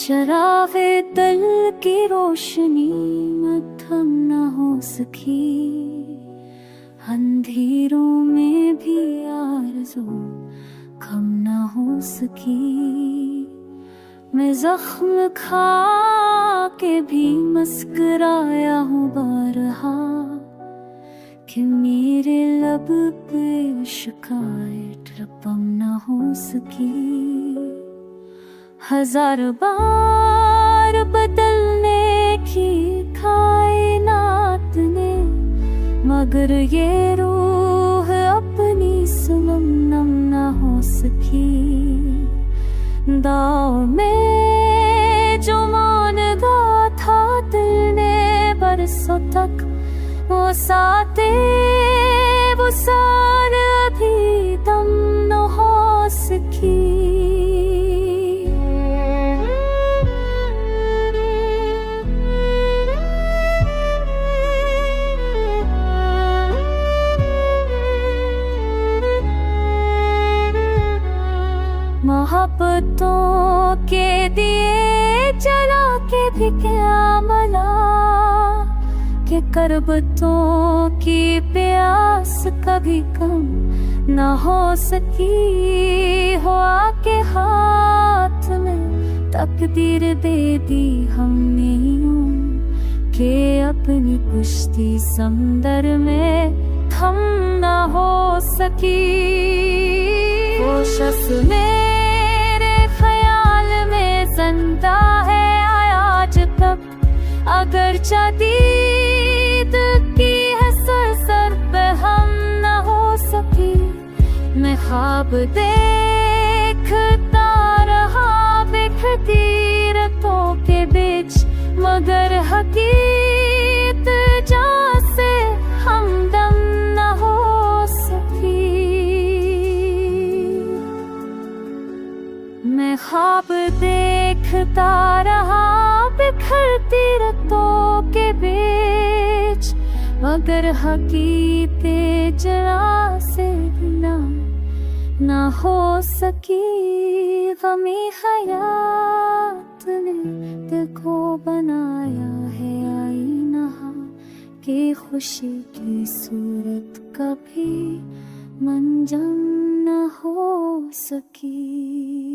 शराबे दिल की रोशनी मद्धम न हो सकी, अंधेरों में भी आरज़ू कम न हो सकी। मैं जख्म खा के भी मुस्कुराया हूँ बारहा, कि मेरे लब पे शिकायत रपम न हो सकी। हजार बार बदलने की कायनात ने, मगर ये रूह अपनी सुमनम न हो सकी। दाव में जो मानदा था दिल ने बरसों तक, वो साते वो सार अभी दम न हो सकी। मोहब्बतों के दिए जला के भी क्या मला, कि करबतों की प्यास कभी कम न हो सकी। हो आके हाथ में तकदीर दे दी हमने यूं, कि अपनी कुश्ती समंदर में थम न हो सकी। वो शख्स मेरे ख्याल में जिंदा है आज तक, अगर दीद की है सर पे हम न हो सकी। मैं ख्वाब देखता रहा बिखरती रातों के बीच, मगर हकीकत जहाँ से हमदम न हो सकी। मैं ख्वाब देखता रहा बिखरती रातों के बीच, मगर हकीकत जरा से न हो सकी। गमी हयात ने दिल को बनाया है आईना, कि खुशी की सूरत कभी मंजर न हो सकी।